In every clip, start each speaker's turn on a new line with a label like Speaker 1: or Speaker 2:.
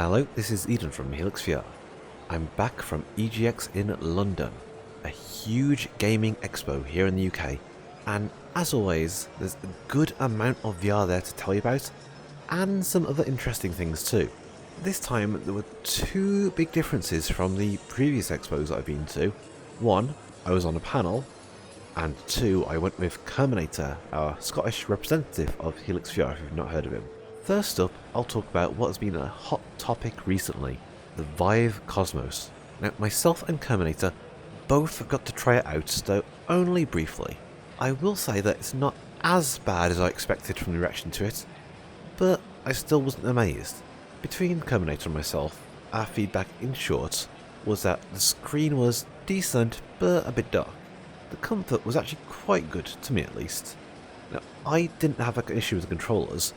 Speaker 1: Hello, this is Eden from HelixxVR. I'm back from EGX in London, a huge gaming expo here in the UK, and as always, there's a good amount of VR there to tell you about, and some other interesting things too. This time there were two big differences from the previous expos that I've been to. One, I was on a panel, and two, I went with Kerminater, our Scottish representative of HelixxVR if you've not heard of him. First up, I'll talk about what has been a hot topic recently, the Vive Cosmos. Now, myself and Kerminater both got to try it out, though only briefly. I will say that it's not as bad as I expected from the reaction to it, but I still wasn't amazed. Between Kerminater and myself, our feedback in short was that the screen was decent, but a bit dark. The comfort was actually quite good, to me at least. Now, I didn't have an issue with the controllers,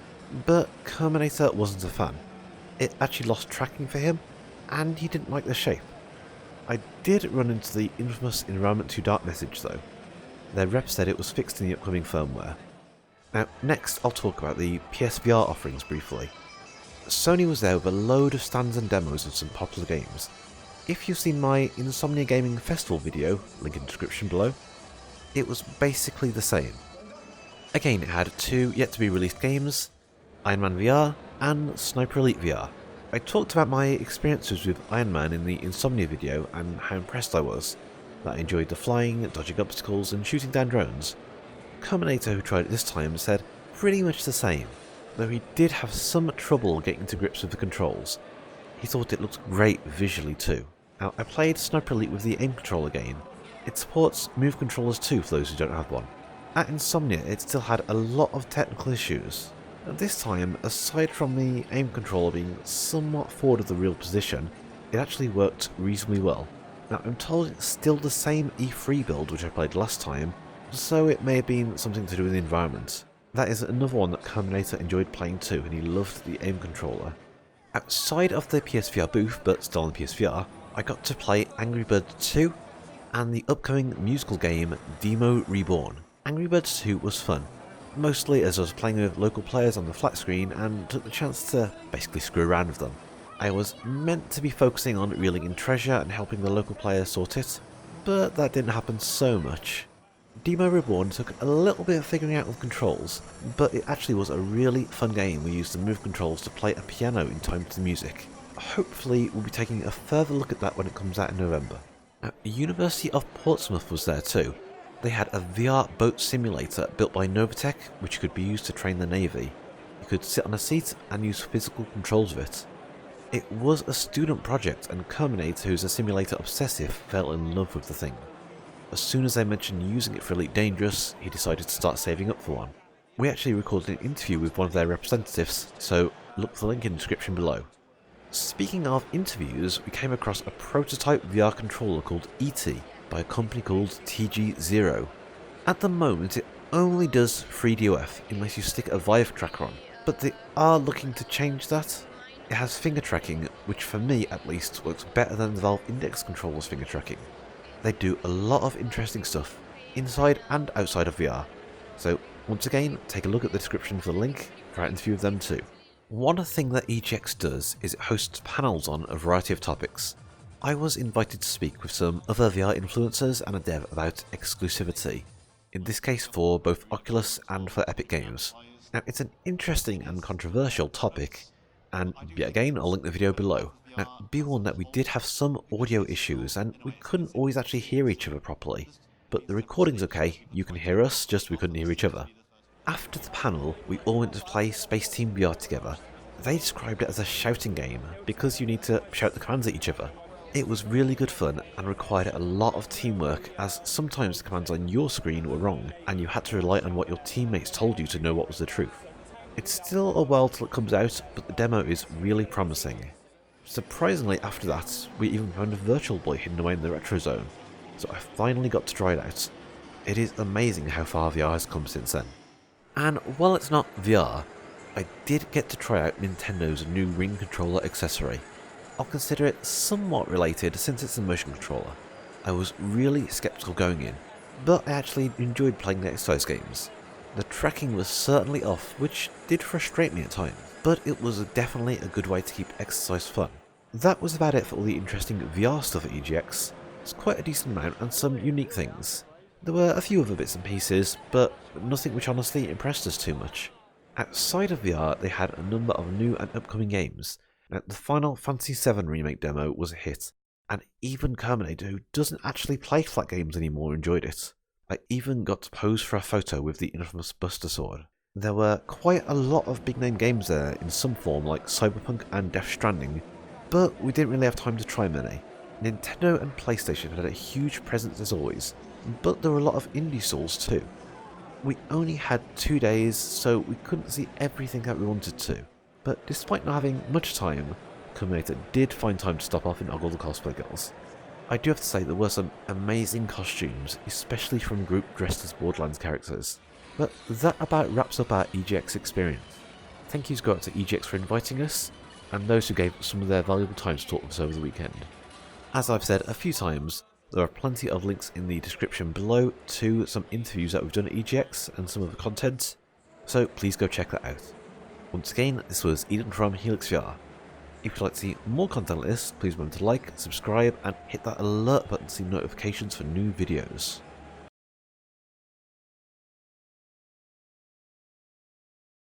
Speaker 1: but Kerminator wasn't a fan. It actually lost tracking for him, and he didn't like the shape. I did run into the infamous Environment Too Dark message though. Their rep said it was fixed in the upcoming firmware. Now next I'll talk about the PSVR offerings briefly. Sony was there with a load of stands and demos of some popular games. If you've seen my Insomnia Gaming Festival video, link in the description below, it was basically the same. Again, it had two yet to be released games, Ironman VR and Sniper Elite VR. I talked about my experiences with Ironman in the Insomnia video and how impressed I was, that I enjoyed the flying, dodging obstacles and shooting down drones. Kerminator, who tried it this time, said pretty much the same, though he did have some trouble getting to grips with the controls. He thought it looked great visually too. Now, I played Sniper Elite with the aim controller again. It supports Move controllers too for those who don't have one. At Insomnia it still had a lot of technical issues. At this time, aside from the aim controller being somewhat forward of the real position, it actually worked reasonably well. Now I'm told it's still the same E3 build which I played last time, so it may have been something to do with the environment. That is another one that Kerminator enjoyed playing too, and he loved the aim controller. Outside of the PSVR booth, but still on the PSVR, I got to play Angry Birds 2 and the upcoming musical game Deemo Reborn. Angry Birds 2 was fun, mostly as I was playing with local players on the flat screen and took the chance to basically screw around with them. I was meant to be focusing on reeling in treasure and helping the local players sort it, but that didn't happen so much. Deemo Reborn took a little bit of figuring out with controls, but it actually was a really fun game. We used the move controls to play a piano in time to the music. Hopefully we'll be taking a further look at that when it comes out in November. Now, University of Portsmouth was there too. They had a VArt Boat simulator built by Novatech which could be used to train the Navy. You could sit on a seat and use physical controls of it. It was a student project, and Kerminator, who's a simulator obsessive, fell in love with the thing. As soon as I mentioned using it for Elite Dangerous, he decided to start saving up for one. We actually recorded an interview with one of their representatives, so look for the link in the description below. Speaking of interviews, we came across a prototype VR controller called Etee by a company called TG0. At the moment it only does 3DOF unless you stick a Vive tracker on, but they are looking to change that. It has finger tracking, which for me at least works better than the Valve Index controller's finger tracking. They do a lot of interesting stuff, inside and outside of VR, so once again take a look at the description for the link for our interview with them too. One thing that EGX does is it hosts panels on a variety of topics. I was invited to speak with some other VR influencers and a dev about Exclusivity, in this case for both Oculus and for Epic Games. Now it's an interesting and controversial topic, and yet again I'll link the video below. Now be warned that we did have some audio issues and we couldn't always actually hear each other properly, but the recording's okay, you can hear us, just we couldn't hear each other. After the panel we all went to play Space Team VR together. They described it as a shouting game because you need to shout the commands at each other. It was really good fun and required a lot of teamwork, as sometimes the commands on your screen were wrong and you had to rely on what your teammates told you to know what was the truth. It's still a while till it comes out, but the demo is really promising. Surprisingly after that, we even found a Virtual Boy hidden away in the retro zone, so I finally got to try it out. It is amazing how far VR has come since then. And while it's not VR, I did get to try out Nintendo's new Ring controller accessory. I'll consider it somewhat related since it's a motion controller. I was really skeptical going in, but I actually enjoyed playing the exercise games. The tracking was certainly off, which did frustrate me at times, but it was definitely a good way to keep exercise fun. That was about it for all the interesting VR stuff at EGX. It's quite a decent amount and some unique things. There were a few other bits and pieces, but nothing which honestly impressed us too much. Outside of VR, they had a number of new and upcoming games. Now, the Final Fantasy VII Remake demo was a hit, and even Kerminater, who doesn't actually play flat games anymore, enjoyed it. I even got to pose for a photo with the infamous Buster Sword. There were quite a lot of big name games there in some form, like Cyberpunk and Death Stranding, but we didn't really have time to try many. Nintendo and PlayStation had a huge presence as always, but there were a lot of indie stalls too. We only had 2 days, so we couldn't see everything that we wanted to, but despite not having much time, Kerminater did find time to stop off in Ogle the Cosplay Girls. I do have to say there were some amazing costumes, especially from a group dressed as Borderlands characters. But that about wraps up our EGX experience. Thank yous go out to EGX for inviting us, and those who gave some of their valuable time to talk to us over the weekend. As I've said a few times, there are plenty of links in the description below to some interviews that we've done at EGX and some of the content, so please go check that out. Once again, this was Eden from HelixxVR. If you'd like to see more content like this, please remember to like, subscribe, and hit that alert button to see notifications for new videos.